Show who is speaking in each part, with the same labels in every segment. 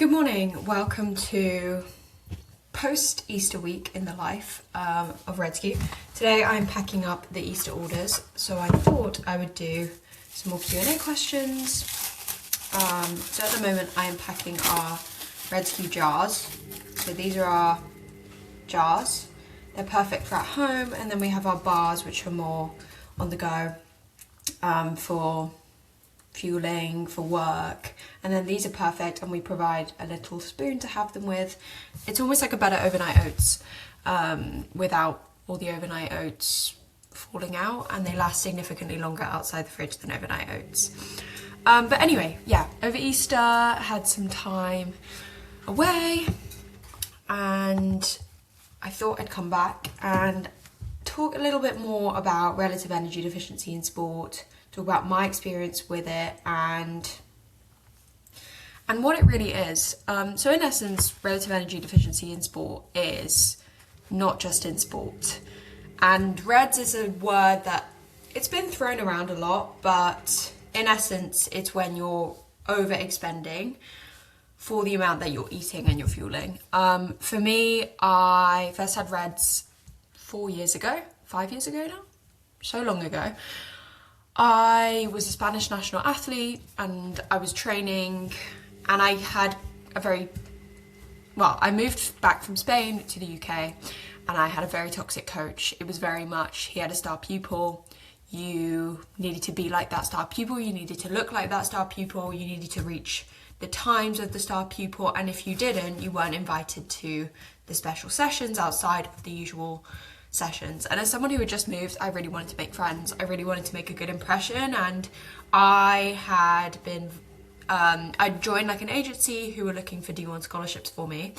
Speaker 1: Good morning, welcome to post-Easter week in the life of RED-Scue. Today I'm packing up the Easter orders, so I thought I would do some more Q&A questions. So at the moment I am packing our RED-Scue jars. So these are our jars. They're perfect for at home, and then we have our bars which are more on the go for fueling, for work, and then these are perfect, and we provide a little spoon to have them with. It's almost like a better overnight oats without all the overnight oats falling out, and they last significantly longer outside the fridge than overnight oats. But anyway, yeah, over Easter had some time away, and I thought I'd come back and talk a little bit more about relative energy deficiency in sport, talk about my experience with it and what it really is. So in essence, relative energy deficiency in sport is not just in sport. And REDS is a word that it's been thrown around a lot, but in essence, it's when you're over expending for the amount that you're eating and you're fueling. For me, I first had REDS 5 years ago now, so long ago. I was a Spanish national athlete and I was training, and I had I moved back from Spain to the UK and I had a very toxic coach. It was very much, he had a star pupil, you needed to be like that star pupil, you needed to look like that star pupil, you needed to reach the times of the star pupil, and if you didn't, you weren't invited to the special sessions outside of the usual sessions. And as someone who had just moved, I really wanted to make friends. I really wanted to make a good impression, and I had been I'd joined like an agency who were looking for D1 scholarships for me,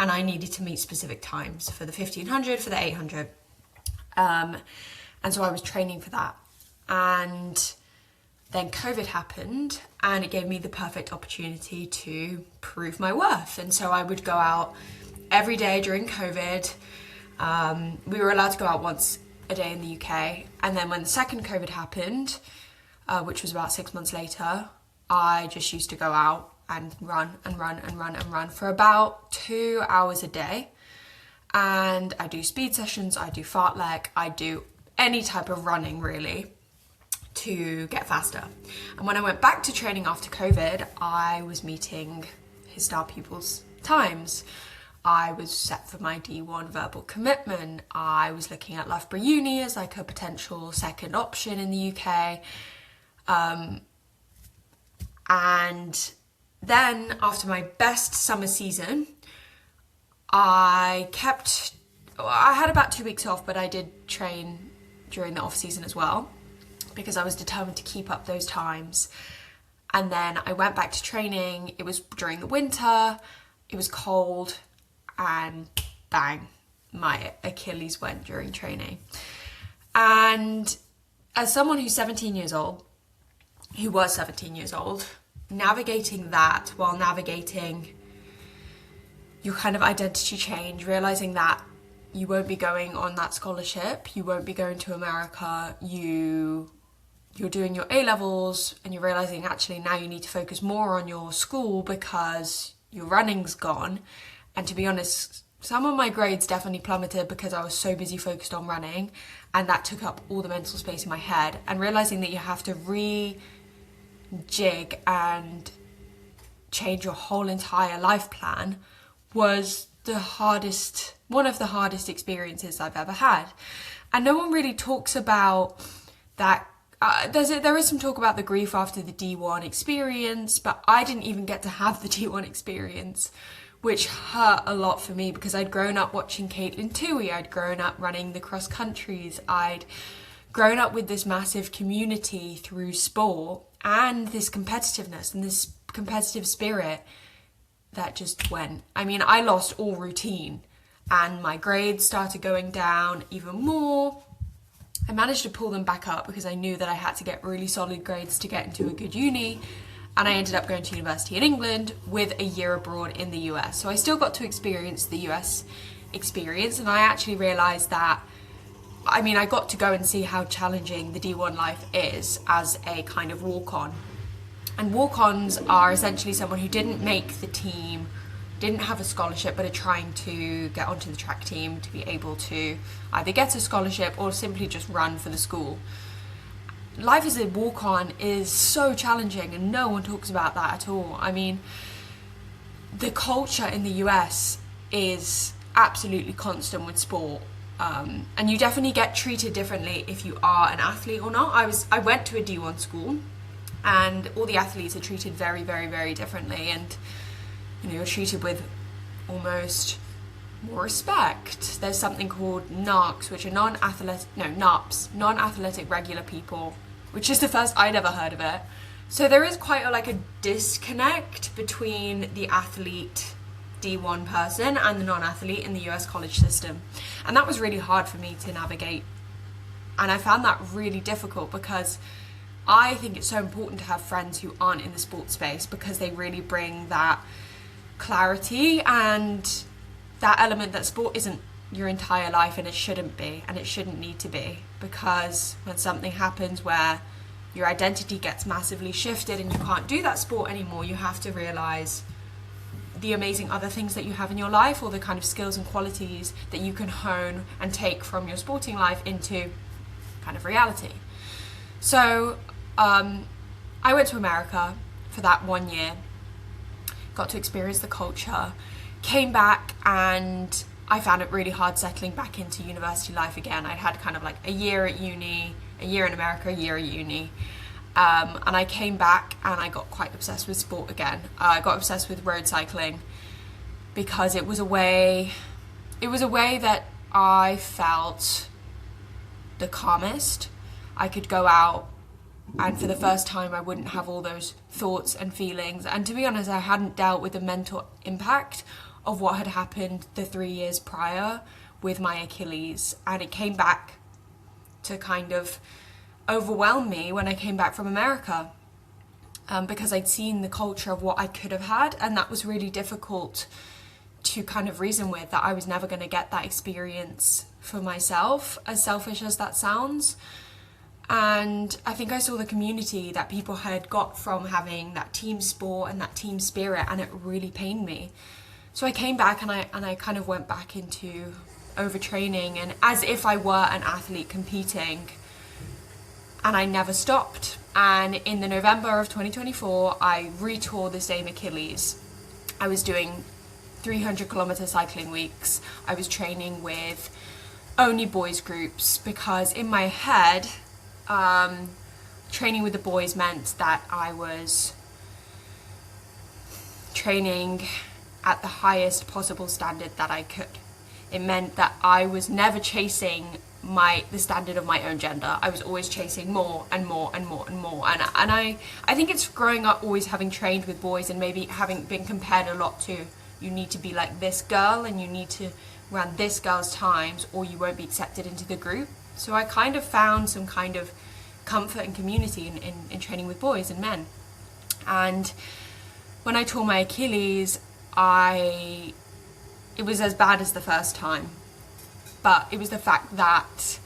Speaker 1: and I needed to meet specific times for the 1500, for the 800, and so I was training for that. And then COVID happened, and it gave me the perfect opportunity to prove my worth. And so I would go out every day during COVID. We were allowed to go out once a day in the UK, and then when the second COVID happened, which was about 6 months later, I just used to go out and run for about 2 hours a day. And I do speed sessions, I do fartlek, I do any type of running really to get faster. And when I went back to training after COVID, I was meeting his star pupils' times. I was set for my D1 verbal commitment. I was looking at Loughborough Uni as like a potential second option in the UK. And then after my best summer season, I had about 2 weeks off, but I did train during the off season as well, because I was determined to keep up those times. And then I went back to training. It was during the winter, it was cold, and bang, my Achilles went during training. And as someone who was 17 years old, navigating that while navigating your kind of identity change, realizing that you won't be going on that scholarship, you won't be going to America, you're doing your A-levels, and you're realizing actually now you need to focus more on your school because your running's gone. And to be honest, some of my grades definitely plummeted because I was so busy focused on running, and that took up all the mental space in my head. And realizing that you have to rejig and change your whole entire life plan was one of the hardest experiences I've ever had. And no one really talks about that. There is some talk about the grief after the D1 experience, but I didn't even get to have the D1 experience, which hurt a lot for me because I'd grown up watching Caitlin Toohey, I'd grown up running the cross countries, I'd grown up with this massive community through sport and this competitiveness and this competitive spirit that just went. I mean, I lost all routine and my grades started going down even more. I managed to pull them back up because I knew that I had to get really solid grades to get into a good uni. And I ended up going to university in England with a year abroad in the US. So I still got to experience the US experience, and I actually realised that, I got to go and see how challenging the D1 life is as a kind of walk-on. And walk-ons are essentially someone who didn't make the team, didn't have a scholarship, but are trying to get onto the track team to be able to either get a scholarship or simply just run for the school. Life as a walk-on is so challenging, and no one talks about that at all. I mean, the culture in the US is absolutely constant with sport. And you definitely get treated differently if you are an athlete or not. I went to a D1 school, and all the athletes are treated very, very, very differently, and you're treated with almost more respect. There's something called NARCs, which are non-athletic regular people, which is the first I'd ever heard of it. So there is quite a disconnect between the athlete D1 person and the non-athlete in the US college system, and that was really hard for me to navigate, and I found that really difficult because I think it's so important to have friends who aren't in the sports space, because they really bring that clarity and that element that sport isn't your entire life, and it shouldn't be, and it shouldn't need to be, because when something happens where your identity gets massively shifted and you can't do that sport anymore, you have to realize the amazing other things that you have in your life, or the kind of skills and qualities that you can hone and take from your sporting life into kind of reality. So I went to America for that 1 year, got to experience the culture, came back, and I found it really hard settling back into university life again. I'd had kind of a year at uni, a year in America, a year at uni, and I came back and I got quite obsessed with sport again. I got obsessed with road cycling because it was a way that I felt the calmest. I could go out, and for the first time I wouldn't have all those thoughts and feelings, and to be honest, I hadn't dealt with the mental impact of what had happened the 3 years prior with my Achilles, and it came back to kind of overwhelm me when I came back from America, because I'd seen the culture of what I could have had, and that was really difficult to kind of reason with, that I was never going to get that experience for myself, as selfish as that sounds. And I think I saw the community that people had got from having that team sport and that team spirit, and it really pained me. So I came back and I kind of went back into overtraining, and as if I were an athlete competing, and I never stopped. And in the November of 2024, I re-tore the same Achilles. I was doing 300-kilometer cycling weeks. I was training with only boys groups, because in my head, training with the boys meant that I was training at the highest possible standard that I could. It meant that I was never chasing the standard of my own gender. I was always chasing more and more and more and more. And I think it's growing up always having trained with boys and maybe having been compared a lot to, you need to be like this girl and you need to run this girl's times or you won't be accepted into the group. So I kind of found some kind of comfort and community in training with boys and men. And when I tore my Achilles, it was as bad as the first time. But it was the fact that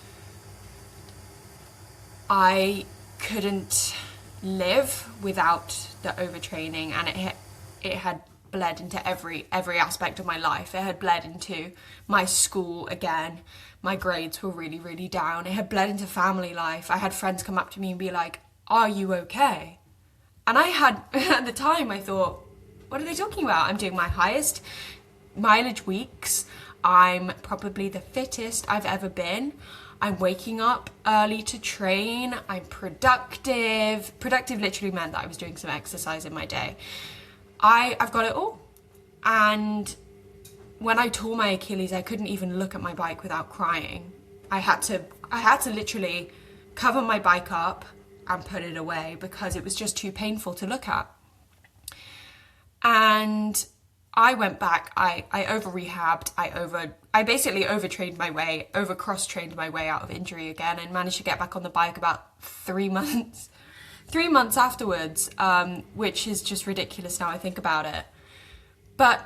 Speaker 1: I couldn't live without the overtraining, and it had bled into every aspect of my life. It had bled into my school again. My grades were really, really down. It had bled into family life. I had friends come up to me and be like, "Are you okay?" And I had, at the time, I thought, what are they talking about? I'm doing my highest mileage weeks. I'm probably the fittest I've ever been. I'm waking up early to train. I'm productive. Productive literally meant that I was doing some exercise in my day. I've got it all. And when I tore my Achilles, I couldn't even look at my bike without crying. I had to literally cover my bike up and put it away because it was just too painful to look at. And I went back, I over-rehabbed, I basically overtrained my way, cross-trained my way out of injury again, and managed to get back on the bike about 3 months. 3 months afterwards, which is just ridiculous now I think about it. But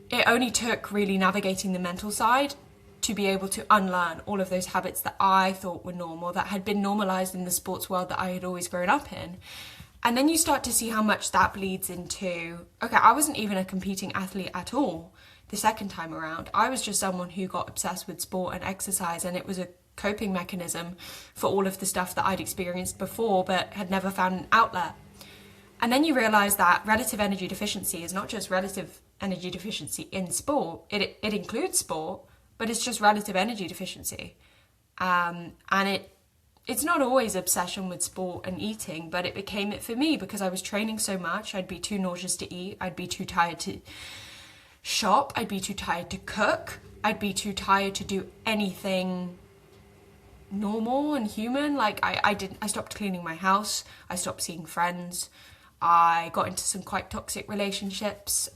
Speaker 1: it only took really navigating the mental side to be able to unlearn all of those habits that I thought were normal, that had been normalized in the sports world that I had always grown up in. And then you start to see how much that bleeds into, okay, I wasn't even a competing athlete at all the second time around. I was just someone who got obsessed with sport and exercise, and it was a coping mechanism for all of the stuff that I'd experienced before but had never found an outlet. And then you realise that relative energy deficiency is not just relative energy deficiency in sport, it includes sport, but it's just relative energy deficiency. And it's not always obsession with sport and eating, but it became it for me because I was training so much. I'd be too nauseous to eat, I'd be too tired to shop, I'd be too tired to cook, I'd be too tired to do anything normal and human. Like I stopped cleaning my house, I stopped seeing friends, I got into some quite toxic relationships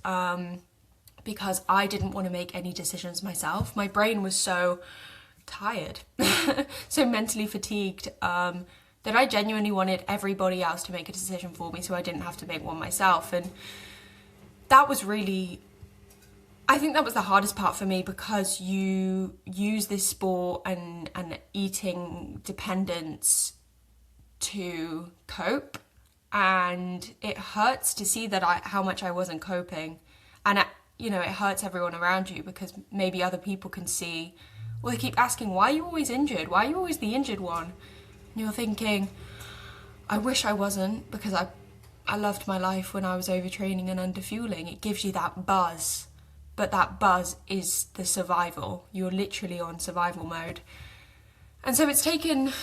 Speaker 1: because I didn't want to make any decisions myself. My brain was so tired, so mentally fatigued, that I genuinely wanted everybody else to make a decision for me so I didn't have to make one myself. And that was really, I think that was the hardest part for me, because you use this sport and eating dependence to cope, and it hurts to see that how much I wasn't coping. And it hurts everyone around you, because maybe other people can see, well, they keep asking, why are you always injured? Why are you always the injured one? And you're thinking, I wish I wasn't, because I loved my life when I was overtraining and underfueling. It gives you that buzz, but that buzz is the survival. You're literally on survival mode. And so it's taken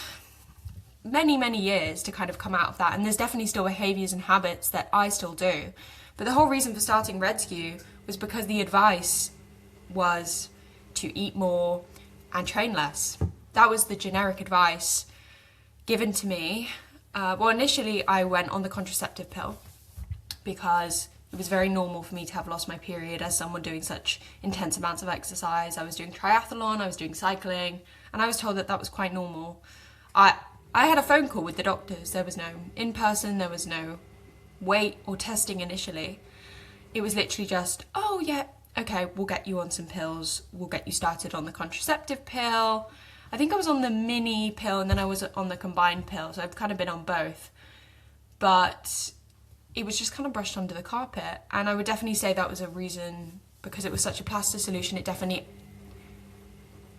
Speaker 1: many, many years to kind of come out of that. And there's definitely still behaviours and habits that I still do. But the whole reason for starting RED-Scue was because the advice was to eat more and train less. That was the generic advice given to me. Well, initially I went on the contraceptive pill because it was very normal for me to have lost my period as someone doing such intense amounts of exercise. I was doing triathlon, I was doing cycling, and I was told that that was quite normal. I had a phone call with the doctors. There was no in-person, there was no wait or testing initially. It was literally just, oh yeah, okay, we'll get you on some pills, we'll get you started on the contraceptive pill. I think I was on the mini pill and then I was on the combined pill, so I've kind of been on both. But it was just kind of brushed under the carpet, and I would definitely say that was a reason, because it was such a plaster solution, it definitely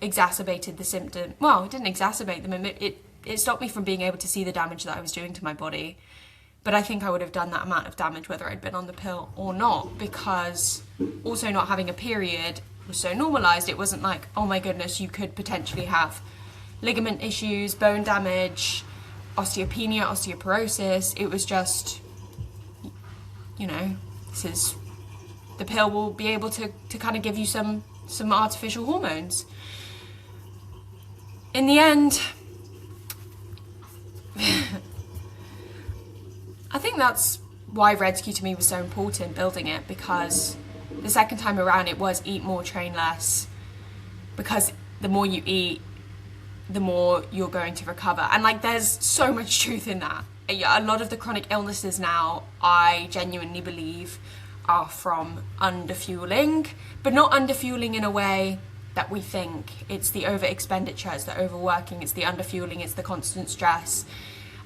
Speaker 1: exacerbated the symptom. Well, it didn't exacerbate them, it stopped me from being able to see the damage that I was doing to my body. But I think I would have done that amount of damage whether I'd been on the pill or not, because also not having a period was so normalised. It wasn't like, oh my goodness, you could potentially have ligament issues, bone damage, osteopenia, osteoporosis. It was just, the pill will be able to kind of give you some artificial hormones. In the end, I think that's why RED-Scue to me was so important, building it, because the second time around it was eat more, train less, because the more you eat, the more you're going to recover. And there's so much truth in that. A lot of the chronic illnesses now, I genuinely believe, are from underfueling, but not underfueling in a way that we think. It's the over expenditure, it's the overworking, it's the underfueling, it's the constant stress.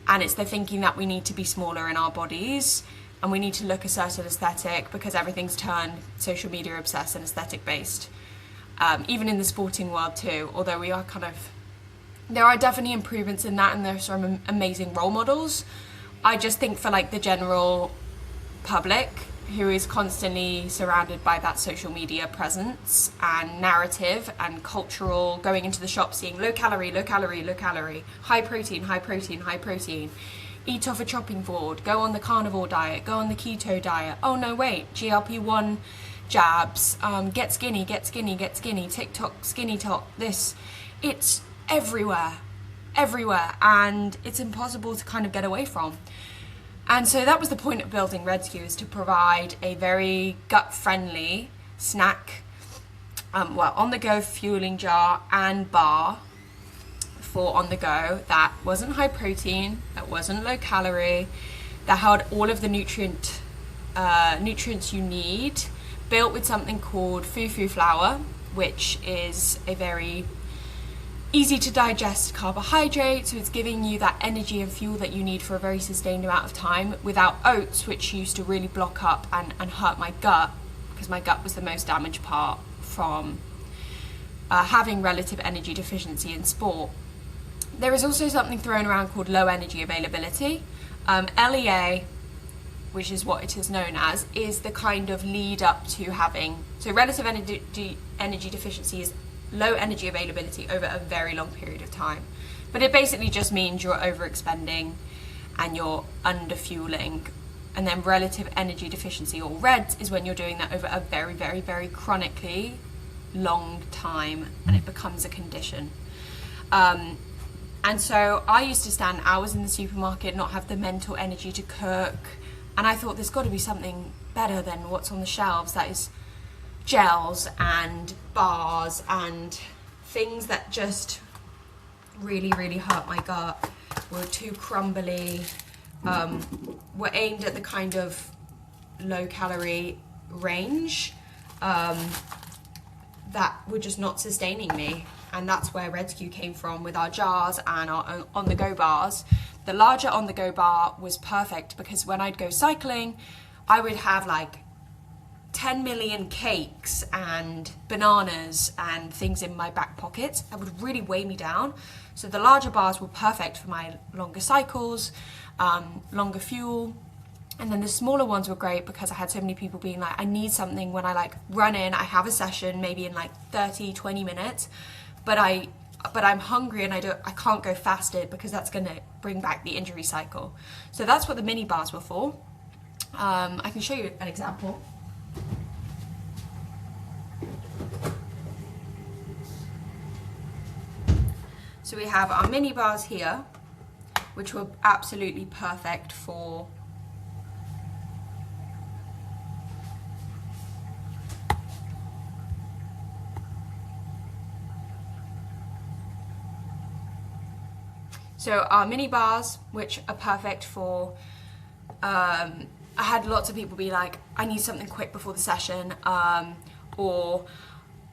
Speaker 1: And it's the thinking that we need to be smaller in our bodies and we need to look a certain aesthetic because everything's turned social media obsessed and aesthetic based. Even in the sporting world too, although there are definitely improvements in that and there's some amazing role models. I just think for the general public who is constantly surrounded by that social media presence and narrative and cultural, going into the shop seeing low calorie, low calorie, low calorie, high protein, high protein, high protein, eat off a chopping board, go on the carnivore diet, go on the keto diet, oh no wait, GLP-1 jabs, get skinny, get skinny, get skinny, TikTok, skinny top, it's everywhere, and it's impossible to kind of get away from. And so that was the point of building RED-Scue, is to provide a very gut-friendly snack, on-the-go fueling jar and bar for on-the-go that wasn't high protein, that wasn't low calorie, that had all of the nutrients you need, built with something called fufu flour, which is a very easy to digest carbohydrate, so it's giving you that energy and fuel that you need for a very sustained amount of time, without oats, which used to really block up and hurt my gut, because my gut was the most damaged part from having relative energy deficiency in sport. There is also something thrown around called low energy availability. LEA, which is what it is known as, is the kind of lead up to having, so relative energy deficiency is low energy availability over a very long period of time. But it basically just means you're overexpending and you're underfueling. And then relative energy deficiency, or RED, is when you're doing that over a very, very, very chronically long time, and it becomes a condition. And so I used to stand hours in the supermarket, not have the mental energy to cook, and I thought there's got to be something better than what's on the shelves, that is gels and bars and things that just really, really hurt my gut, were too crumbly, were aimed at the kind of low calorie range, that were just not sustaining me. And that's where RED-Scue came from, with our jars and our on-the-go bars. The larger on-the-go bar was perfect, because when I'd go cycling, I would have like 10 million cakes and bananas and things in my back pocket that would really weigh me down. So the larger bars were perfect for my longer cycles, longer fuel. And then the smaller ones were great because I had so many people being like, I need something when I like run in, I have a session maybe in like 30, 20 minutes, but I'm hungry and I can't go fasted, because that's going to bring back the injury cycle. So that's what the mini bars were for. I can show you an example. So we have our mini bars here, which were absolutely perfect for our mini bars, which are perfect for, I had lots of people be like, I need something quick before the session, or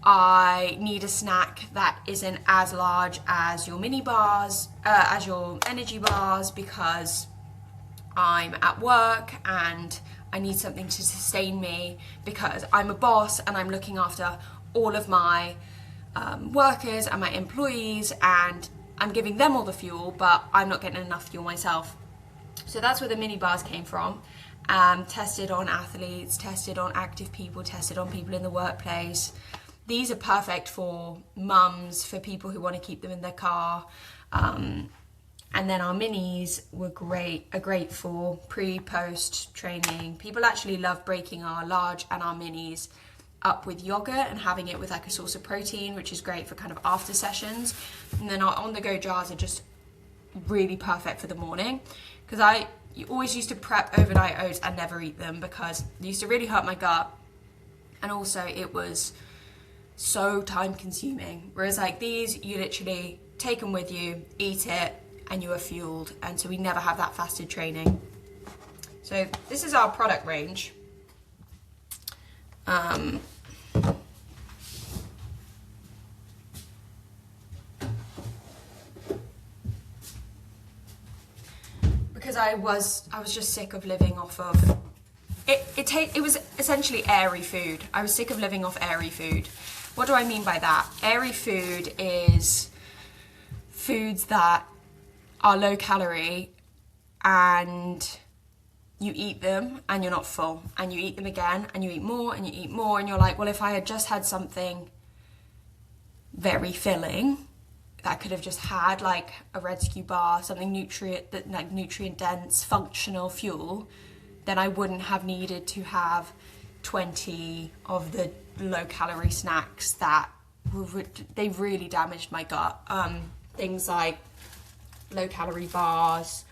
Speaker 1: I need a snack that isn't as large as your mini bars, as your energy bars, because I'm at work and I need something to sustain me, because I'm a boss and I'm looking after all of my workers and my employees, and I'm giving them all the fuel, but I'm not getting enough fuel myself. So that's where the mini bars came from. Tested on athletes, tested on active people, tested on people in the workplace. These are perfect for mums, for people who want to keep them in their car. And then our minis are great for pre-post training. People actually love breaking our large and our minis up with yogurt and having it with like a source of protein, which is great for kind of after sessions. And then our on-the-go jars are just really perfect for the morning, because you always used to prep overnight oats and never eat them, because it used to really hurt my gut, and also it was so time consuming. Whereas like these, you literally take them with you, eat it, and you are fueled. And so we never have that fasted training. So this is our product range. Because I was just sick of living off of it was essentially airy food. I was sick of living off airy food. What do I mean by that? Airy food is foods that are low calorie, and you eat them and you're not full, and you eat them again and you eat more and you eat more, and you're like, well, if I had just had something very filling that could have just had like a RED-Scue bar, something nutrient dense, functional fuel, then I wouldn't have needed to have 20 of the low calorie snacks that they really damaged my gut. Things like low calorie bars,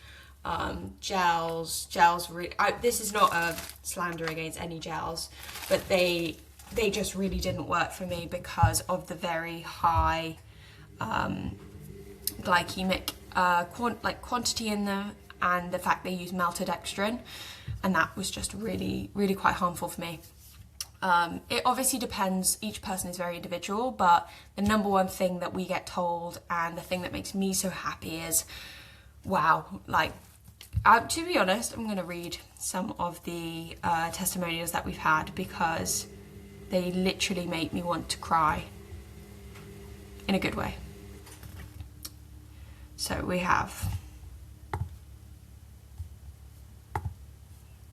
Speaker 1: gels. This is not a slander against any gels, but they just really didn't work for me because of the very high glycemic quantity in them, and the fact they use maltodextrin, and that was just really, really quite harmful for me. It obviously depends, each person is very individual, but the number one thing that we get told and the thing that makes me so happy is, wow, like, to be honest, I'm going to read some of the testimonials that we've had because they literally make me want to cry in a good way. So we have